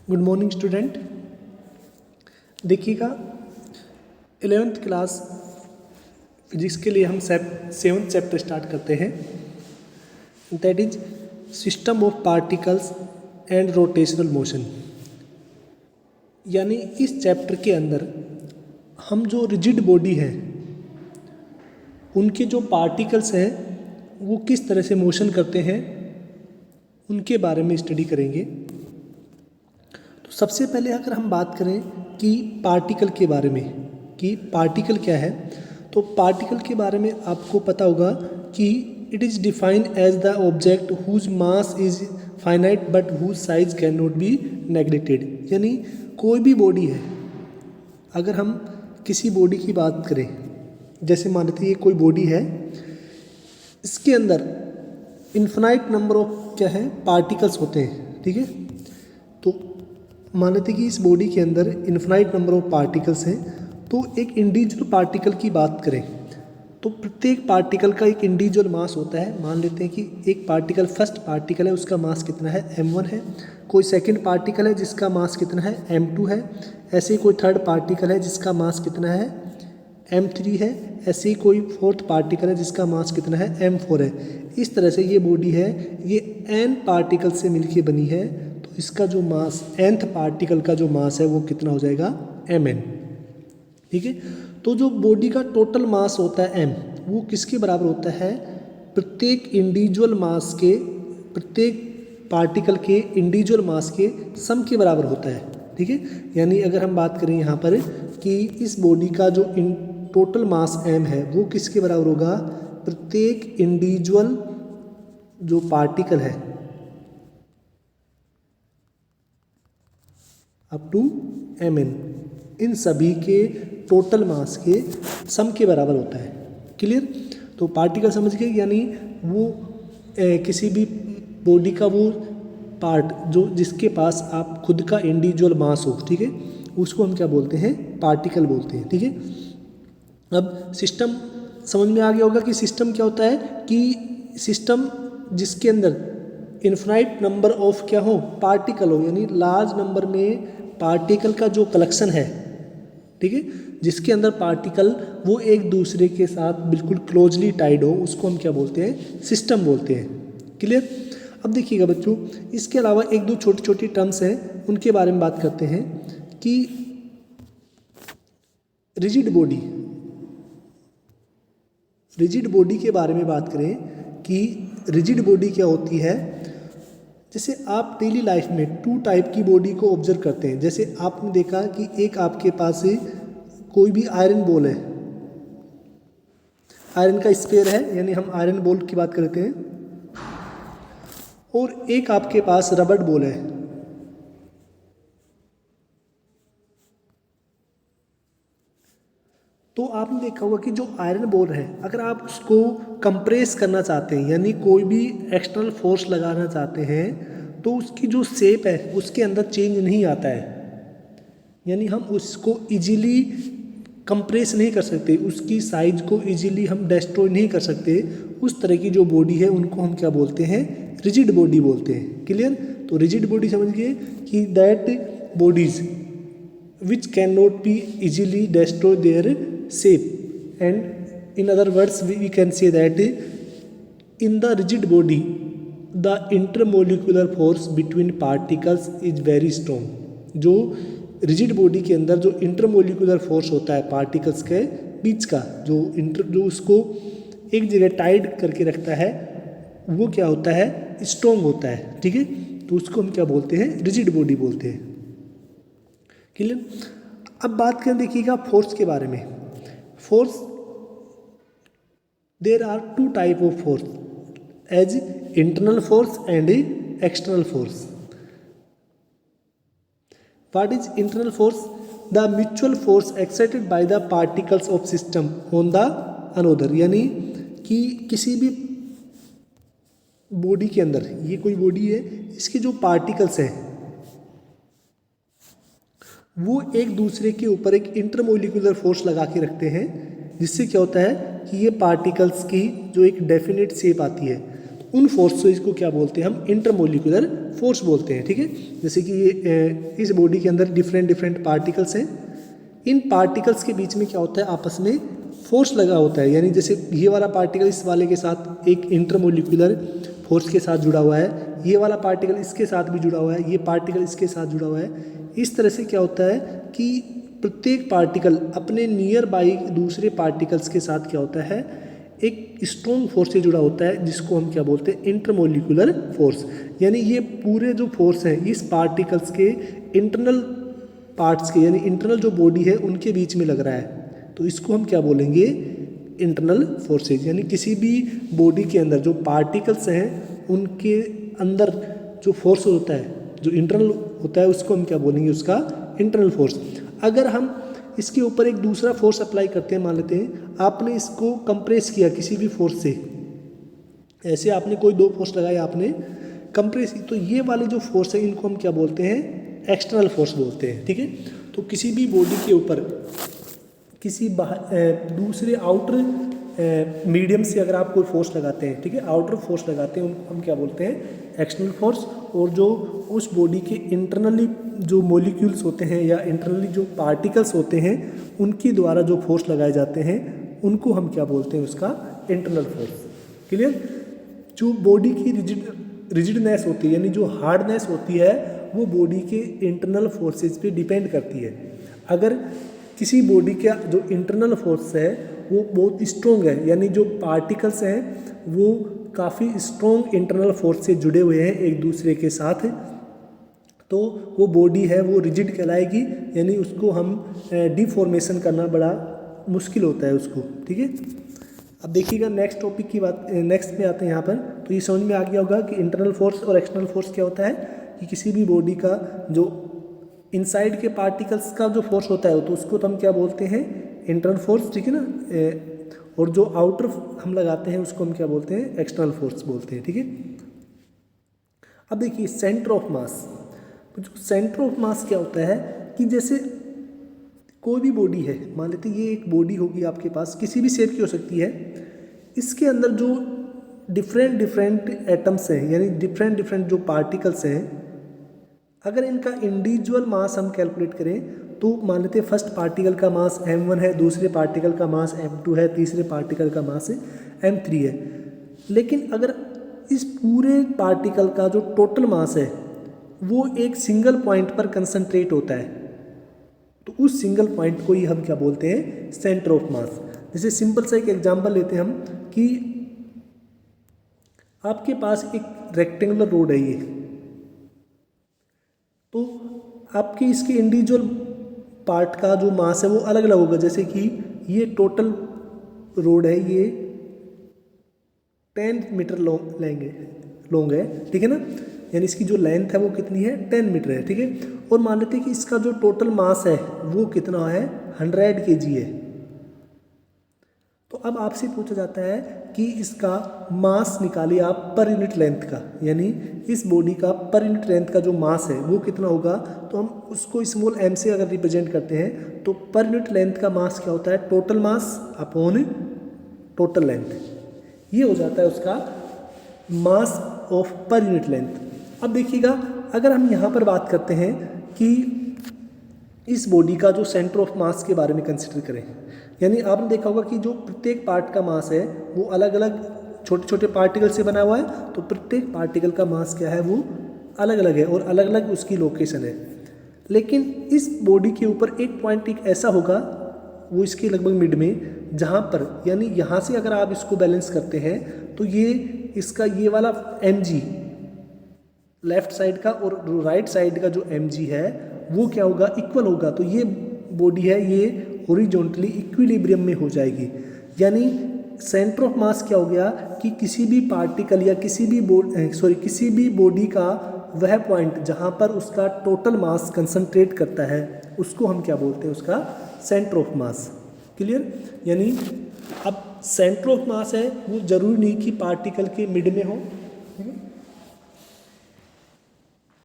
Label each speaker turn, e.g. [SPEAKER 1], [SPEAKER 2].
[SPEAKER 1] Good morning student. देखिएगा 11th class physics के लिए हम 7th चैप्टर स्टार्ट करते हैं, that is system of particles and rotational motion. यानी इस चैप्टर के अंदर हम जो रिजिड बॉडी है उनके जो पार्टिकल्स हैं वो किस तरह से मोशन करते हैं उनके बारे में स्टडी करेंगे। तो सबसे पहले अगर हम बात करें कि पार्टिकल के बारे में कि पार्टिकल क्या है, तो पार्टिकल के बारे में आपको पता होगा कि it is defined as the object whose mass is finite but whose size cannot be neglected. यानी कोई भी बॉडी है, अगर हम किसी बॉडी की बात करें, जैसे मान लेते हैं ये कोई बॉडी है, इसके अंदर इन्फिनाइट नंबर ऑफ क्या है पार्टिकल्स होते हैं, ठीक है। तो मान लेते कि इस बॉडी के अंदर इन्फिनाइट नंबर ऑफ पार्टिकल्स हैं, तो एक इंडिविजुअल पार्टिकल की बात करें तो प्रत्येक पार्टिकल का एक इंडिविजुअल मास होता है। मान लेते हैं कि एक पार्टिकल फर्स्ट पार्टिकल है, उसका मास कितना है m1 है, कोई सेकंड पार्टिकल है जिसका मास कितना है m2 है, ऐसे ही कोई थर्ड पार्टिकल है जिसका मास कितना है m3 है, ऐसे ही कोई फोर्थ पार्टिकल है जिसका मास कितना है m4 है। इस तरह से ये बॉडी है, ये n पार्टिकल से मिलके बनी है, तो इसका जो मास nth पार्टिकल का जो मास है वो कितना हो जाएगा mn, ठीक है। तो जो बॉडी का टोटल मास होता है m, वो किसके बराबर होता है, प्रत्येक इंडिविजुअल मास के, प्रत्येक पार्टिकल के इंडिविजुअल मास के सम के बराबर होता है, ठीक है। यानी अगर हम बात करें यहाँ पर कि इस बॉडी का जो टोटल मास m है वो किसके बराबर होगा, प्रत्येक इंडिविजुअल जो पार्टिकल है अप टू mn, इन सभी के टोटल मास के सम के बराबर होता है। क्लियर। तो पार्टिकल समझ गए, यानी वो किसी भी बॉडी का वो पार्ट जो जिसके पास आप खुद का इंडिविजुअल मास हो, ठीक है, उसको हम क्या बोलते हैं, पार्टिकल बोलते हैं, ठीक है। अब सिस्टम समझ में आ गया होगा कि सिस्टम क्या होता है, कि सिस्टम जिसके अंदर इन्फिनाइट नंबर ऑफ क्या हो पार्टिकल हो, यानी लार्ज नंबर में पार्टिकल का जो कलेक्शन है, ठीक है, जिसके अंदर पार्टिकल वो एक दूसरे के साथ बिल्कुल क्लोजली टाइड हो, उसको हम क्या बोलते हैं, सिस्टम बोलते हैं। क्लियर। अब देखिएगा बच्चों, इसके अलावा एक दो छोटी छोटी टर्म्स हैं, उनके बारे में बात करते हैं कि रिजिड बॉडी, रिजिड बॉडी के बारे में बात करें कि रिजिड बॉडी क्या होती है। जैसे आप डेली लाइफ में टू टाइप की बॉडी को ऑब्जर्व करते हैं। जैसे आपने देखा कि एक आपके पास कोई भी आयरन बॉल है, आयरन का स्फीयर है, यानी हम आयरन बॉल की बात करते हैं, और एक आपके पास रबड़ बॉल है। तो आपने देखा होगा कि जो आयरन बॉल है, अगर आप उसको कंप्रेस करना चाहते हैं, यानी कोई भी एक्सटर्नल फोर्स लगाना चाहते हैं, तो उसकी जो शेप है उसके अंदर चेंज नहीं आता है, यानी हम उसको इजीली कंप्रेस नहीं कर सकते, उसकी साइज को इजीली हम डिस्ट्रॉय नहीं कर सकते। उस तरह की जो बॉडी है उनको हम क्या बोलते हैं, रिजिड बॉडी बोलते हैं। क्लियर। तो रिजिड बॉडी समझ गए कि that bodies which can not be easily destroy there shape, and in other words we can say that in the rigid body the intermolecular force between particles is very strong। जो rigid body के अंदर जो intermolecular force होता है particles के बीच का, जो उसको एक जगह टाइड करके रखता है, वो क्या होता है, स्ट्रॉन्ग होता है, ठीक है। तो उसको हम क्या बोलते हैं, रिजिड बॉडी बोलते हैं। क्लियर। अब बात करें देखिएगा फोर्स के बारे में। Force, there are two type of force as internal force and external force। What is internal force? The mutual force exerted by the particles of system on the another। यानी कि किसी भी बॉडी के अंदर, ये कोई बॉडी है, इसके जो पार्टिकल्स हैं वो एक दूसरे के ऊपर एक इंटरमोलिकुलर फोर्स लगा के रखते हैं, जिससे क्या होता है कि ये पार्टिकल्स की जो एक डेफिनेट शेप आती है, उन फोर्सेस को क्या बोलते हैं हम इंटरमोलिकुलर फोर्स बोलते हैं, ठीक है। जैसे कि ये इस बॉडी के अंदर डिफरेंट डिफरेंट पार्टिकल्स हैं, इन पार्टिकल्स के बीच में क्या होता है आपस में फोर्स लगा होता है, यानी जैसे ये वाला पार्टिकल इस वाले के साथ एक इंटरमोलिकुलर फोर्स के साथ जुड़ा हुआ है, ये वाला पार्टिकल इसके साथ भी जुड़ा हुआ है, ये पार्टिकल इसके साथ जुड़ा हुआ है। इस तरह से क्या होता है कि प्रत्येक पार्टिकल अपने नियर बाई दूसरे पार्टिकल्स के साथ क्या होता है एक स्ट्रॉन्ग फोर्स से जुड़ा होता है, जिसको हम क्या बोलते हैं इंटरमोलिकुलर फोर्स। यानी ये पूरे जो फोर्स हैं इस पार्टिकल्स के इंटरनल पार्ट्स के, यानी इंटरनल जो बॉडी है उनके बीच में लग रहा है, तो इसको हम क्या बोलेंगे इंटरनल फोर्सेज। यानी किसी भी बॉडी के अंदर जो पार्टिकल्स हैं उनके अंदर जो फोर्स होता है जो इंटरनल होता है उसको हम क्या बोलेंगे उसका इंटरनल फोर्स। अगर हम इसके ऊपर एक दूसरा फोर्स अप्लाई करते हैं, मान लेते हैं आपने इसको कंप्रेस किया किसी भी फोर्स से, ऐसे आपने कोई दो फोर्स लगाए आपने कंप्रेस की, तो ये वाले जो फोर्स है इनको हम क्या बोलते हैं एक्सटर्नल फोर्स बोलते हैं, ठीक है। तो किसी भी बॉडी के ऊपर किसी दूसरे आउटर मीडियम से अगर आप कोई फोर्स लगाते हैं, ठीक है, आउटर फोर्स लगाते हैं, उनको हम क्या बोलते हैं एक्सटर्नल फोर्स। और जो उस बॉडी के इंटरनली जो मॉलिक्यूल्स होते हैं या इंटरनली जो पार्टिकल्स होते हैं उनके द्वारा जो फोर्स लगाए जाते हैं उनको हम क्या बोलते हैं उसका इंटरनल फोर्स। क्लियर। जो बॉडी की रिजिडनेस होती है यानी जो हार्डनेस होती है वो बॉडी के इंटरनल फोर्सेस पे डिपेंड करती है। अगर किसी बॉडी का जो इंटरनल फोर्स है वो बहुत स्ट्रॉन्ग है, यानी जो पार्टिकल्स हैं वो काफ़ी स्ट्रॉन्ग इंटरनल फोर्स से जुड़े हुए हैं एक दूसरे के साथ, तो वो बॉडी है वो रिजिड कहलाएगी, यानी उसको हम डिफॉर्मेशन करना बड़ा मुश्किल होता है उसको, ठीक है। अब देखिएगा नेक्स्ट टॉपिक की बात, नेक्स्ट पे आते हैं यहाँ पर। तो ये समझ में आ गया होगा कि इंटरनल फोर्स और एक्सटर्नल फोर्स क्या होता है, कि किसी भी बॉडी का जो इनसाइड के पार्टिकल्स का जो फोर्स होता है तो उसको तो हम क्या बोलते हैं इंटरनल फोर्स, ठीक है ना। और जो आउटर हम लगाते हैं उसको हम क्या बोलते हैं एक्सटर्नल फोर्स बोलते हैं, ठीक है। अब देखिए सेंटर ऑफ मास, तो जो सेंटर ऑफ मास क्या होता है कि जैसे कोई भी बॉडी है, मान लेते हैं ये एक बॉडी होगी आपके पास, किसी भी शेप की हो सकती है, इसके अंदर जो डिफरेंट डिफरेंट एटम्स हैं यानी डिफरेंट डिफरेंट जो पार्टिकल्स हैं, अगर इनका इंडिविजुअल मास हम कैलकुलेट करें तो मान लेते हैं फर्स्ट पार्टिकल का मास m1 है, दूसरे पार्टिकल का मास m2 है, तीसरे पार्टिकल का मास m3 है। लेकिन अगर इस पूरे पार्टिकल का जो टोटल मास है वो एक सिंगल पॉइंट पर कंसंट्रेट होता है, तो उस सिंगल पॉइंट को ही हम क्या बोलते हैं सेंटर ऑफ मास। जैसे सिंपल सा एक एग्जांपल लेते हैं हम कि आपके पास एक रेक्टेंगुलर रोड है ये, तो आपके इसके इंडिविजुअल पार्ट का जो मास है वो अलग अलग होगा। जैसे कि ये टोटल रोड है ये 10 मीटर लॉन्ग है, ठीक है ना, यानी इसकी जो लेंथ है वो कितनी है 10 मीटर है, ठीक है। और मान लेते हैं कि इसका जो टोटल मास है वो कितना है 100 kg है। तो अब आपसे पूछा जाता है कि इसका मास निकालिए आप पर यूनिट लेंथ का, यानी इस बॉडी का पर यूनिट लेंथ का जो मास है वो कितना होगा, तो हम उसको स्मॉल m से अगर रिप्रेजेंट करते हैं तो पर यूनिट लेंथ का मास क्या होता है total mass upon total length, ये हो जाता है उसका mass of per unit length. अब देखिएगा अगर हम यहाँ पर बात करते हैं कि इस बॉडी का जो सेंटर ऑफ मास के बारे में कंसिडर करें, यानी आपने देखा होगा कि जो प्रत्येक पार्ट का मास है वो अलग अलग छोटे छोटे पार्टिकल से बना हुआ है, तो प्रत्येक पार्टिकल का मास क्या है वो अलग अलग है और अलग अलग उसकी लोकेशन है। लेकिन इस बॉडी के ऊपर एक पॉइंट एक ऐसा होगा वो इसके लगभग मिड में, जहाँ पर यानी यहाँ से अगर आप इसको बैलेंस करते हैं तो ये इसका ये वाला mg लेफ्ट साइड का और राइट साइड का जो mg है वो क्या होगा इक्वल होगा, तो ये बॉडी है ये हॉरिजॉन्टली इक्विलिब्रियम में हो जाएगी। यानी सेंटर ऑफ मास क्या हो गया कि किसी भी पार्टिकल या किसी भी बॉडी का वह पॉइंट जहाँ पर उसका टोटल मास कंसंट्रेट करता है उसको हम क्या बोलते हैं उसका सेंटर ऑफ मास। क्लियर। यानी अब सेंटर ऑफ मास है वो जरूरी नहीं कि पार्टिकल के मिड में हो,